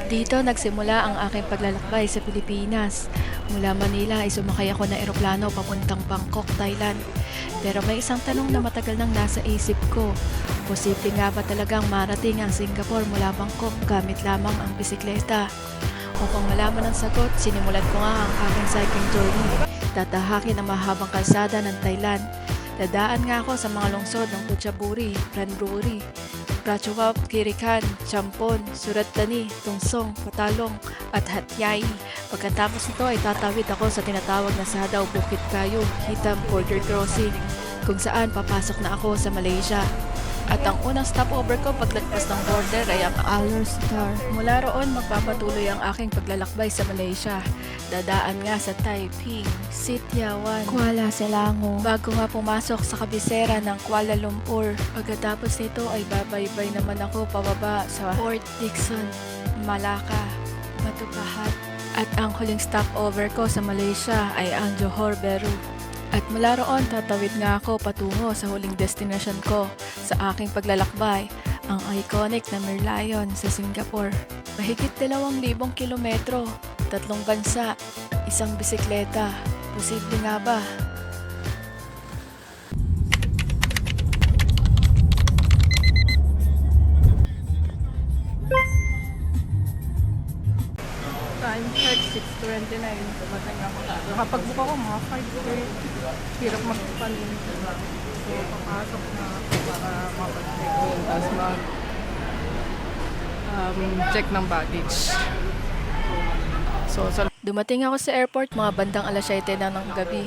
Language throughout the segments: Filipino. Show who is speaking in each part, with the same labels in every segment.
Speaker 1: Dito nagsimula ang aking paglalakbay sa Pilipinas. Mula Manila ay sumakay ako ng eroplano papuntang Bangkok, Thailand. Pero may isang tanong na matagal nang nasa isip ko. Posible nga ba talagang marating ang Singapore mula Bangkok gamit lamang ang bisikleta? Upang malaman ang sagot, sinimulan ko nga ang aking cycling journey. Tatahakin ang mahabang kalsada ng Thailand. Dadaan nga ako sa mga lungsod ng Phetchaburi, Ranburi, Prachuap, Kirikan, Champon, Surat Thani, Tungsong, Patalong at Hat Yai. Pagkatapos nito ay tatawid ako sa tinatawag na Sadao Bukit Kayo, Hitam Border Crossing, kung saan papasok na ako sa Malaysia. At ang unang stopover ko paglagpas ng border ay ang Alor Setar. Mula roon magpapatuloy ang aking paglalakbay sa Malaysia. Dadaan nga sa Taiping, Sitiawan, Kuala Selangor bago nga pumasok sa kabisera ng Kuala Lumpur. Pagkatapos nito ay babaybay naman ako pababa sa Port Dickson, Malacca, Batu Pahat. At ang huling stopover ko sa Malaysia ay ang Johor Bahru. At mula roon tatawid nga ako patungo sa huling destination ko sa aking paglalakbay, ang iconic na Merlion sa Singapore. Mahigit 2,000 kilometro, 3 bansa, isang bisikleta. Posible nga ba? Time check, 6:29. Dumating ako. Nakapag-book ako mga 5:30. Hirap magpanin. So, papasok na ako para mapag-check-in. Tapos check ng baggage. Dumating ako sa airport mga bandang alas 7 na ng gabi.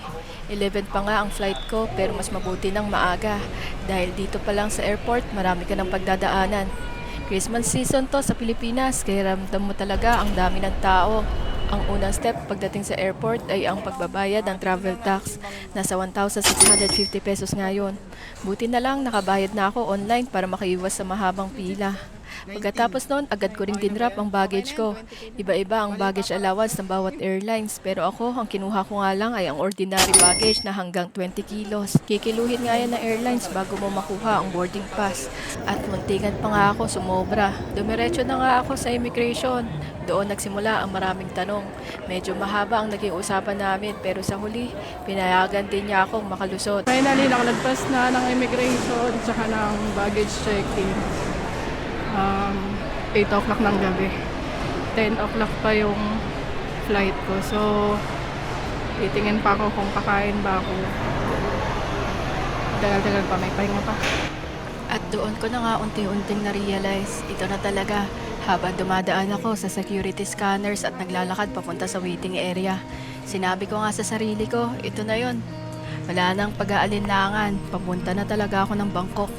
Speaker 1: 11 pa nga ang flight ko pero mas mabuti ng maaga. Dahil dito pa lang sa airport, marami ka ng pagdadaanan. Christmas season to sa Pilipinas, kaya ramdam mo talaga ang dami ng tao. Ang unang step pagdating sa airport ay ang pagbabayad ng travel tax. Nasa 1,650 pesos ngayon. Buti na lang nakabayad na ako online para makaiwas sa mahabang pila. Pagkatapos noon, agad ko ring dinrap ang baggage ko. Iba-iba ang baggage allowance ng bawat airlines, pero ako, ang kinuha ko nga lang ay ang ordinary baggage na hanggang 20 kilos. Kikiluhin nga yan ng airlines bago mo makuha ang boarding pass. At muntikan pa nga ako sumobra. Dumiretso na nga ako sa immigration. Doon nagsimula ang maraming tanong. Medyo mahaba ang naging usapan namin, pero sa huli, pinayagan din niya akong makalusot. Finally, nakalagpas na ng immigration tsaka ng baggage checking. 8 o'clock ng gabi. 10 o'clock pa yung flight ko. So, titingin pa ako kung kakain ba ako. Tagal-tagal pa, may pahinga pa. At doon ko na nga unti-unting na-realize, ito na talaga. Habang dumadaan ako sa security scanners at naglalakad papunta sa waiting area, sinabi ko nga sa sarili ko, ito na yon. Wala nang pag-aalinlangan. Papunta na talaga ako ng Bangkok.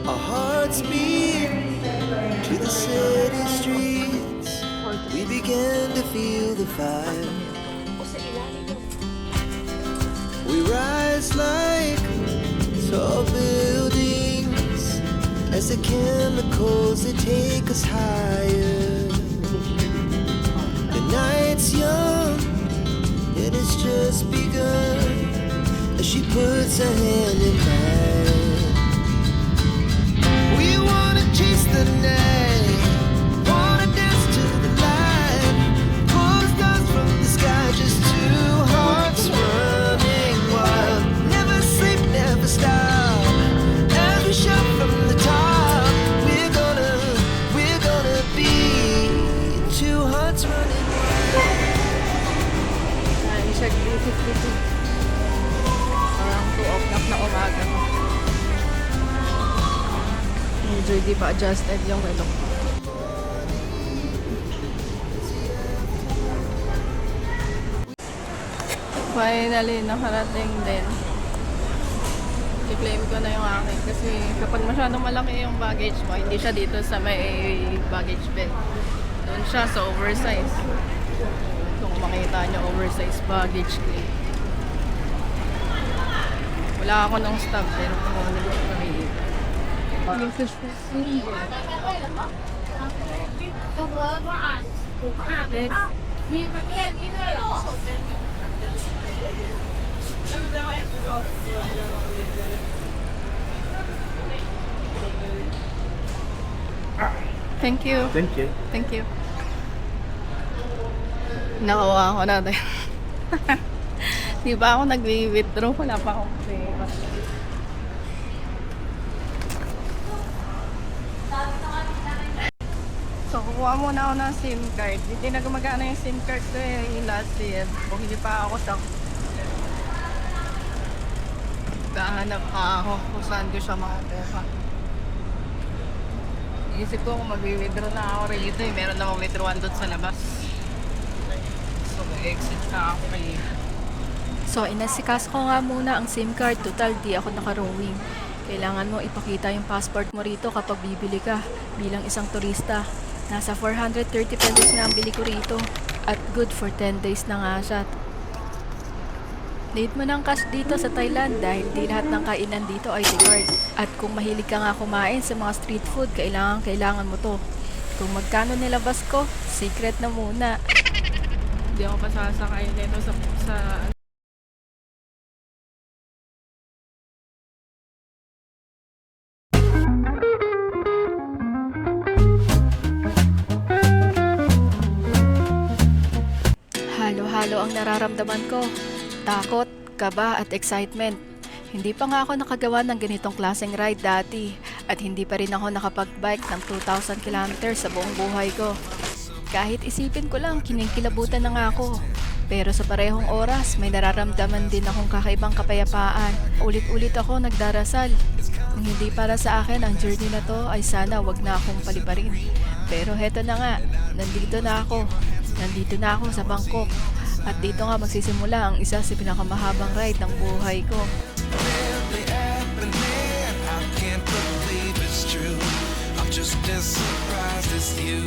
Speaker 2: Our hearts beat to the city streets. We began to feel the fire. We rise like tall buildings as the chemicals they take us higher. The night's young and it's just begun as she puts her hand in mine. We wanna chase the night, wanna dance to the light, pull stars from the sky, just two hearts running wild. Never sleep, never stop, as we shout from the top. We're gonna be two hearts running wild.
Speaker 1: Time check, 3:52. Parang 2 o'clock na umaga. Medyo di pa adjusted yung reloj. Finally, nakarating din. I-claim ko na yung akin kasi kapag masyadong malaki yung baggage mo, hindi siya dito sa may baggage bin. Doon siya sa oversize. Kung makita nyo, oversize baggage claim. Wala ako ng stub pero kung ano yung makikita.
Speaker 3: Thank you.
Speaker 4: Thank you.
Speaker 3: Thank you. Nakuha ko natin. Di ba ako nag-withdraw? Wala pa akong pera. So, kukuha muna ako ng SIM card. Hindi na gumagana yung SIM card ko yung last year. Kung hindi pa ako sa... Gahanap pa ako kung saan ko siya makakuha. Isip ko kung mag-withdraw na ako rito eh. Meron namang withdrawan doon sa labas. So, exit na ako kayo.
Speaker 1: So, inasikas ko nga muna ang SIM card. Total, di ako naka-roaming. Kailangan mo ipakita yung passport mo rito kapag bibili ka bilang isang turista. Nasa 430 pesos na ang bili ko rito. At good for 10 days na nga siya. Need mo ng cash dito sa Thailand dahil di lahat ng kainan dito ay card. At kung mahilig ka nga kumain sa mga street food, kailangan mo to. Kung magkano nilabas ko, secret na muna.
Speaker 3: Hindi ako pa sasakay nito sa
Speaker 1: Halo-halo ang nararamdaman ko. Takot, kaba at excitement. Hindi pa nga ako nakagawa ng ganitong klaseng ride dati at hindi pa rin ako nakapag-bike ng 2,000 kilometers sa buong buhay ko. Kahit isipin ko lang, kinikilabutan na nga ako. Pero sa parehong oras, may nararamdaman din akong kakaibang kapayapaan. Ulit-ulit ako nagdarasal. Kung hindi para sa akin ang journey na to ay sana wag na akong paliparin. Pero heto na nga, nandito na ako. Nandito na ako sa Bangkok. At dito nga magsisimula ang isa sa pinakamahabang ride ng buhay ko.
Speaker 2: Really happening. I can't believe it's true. I'm just as surprised as you.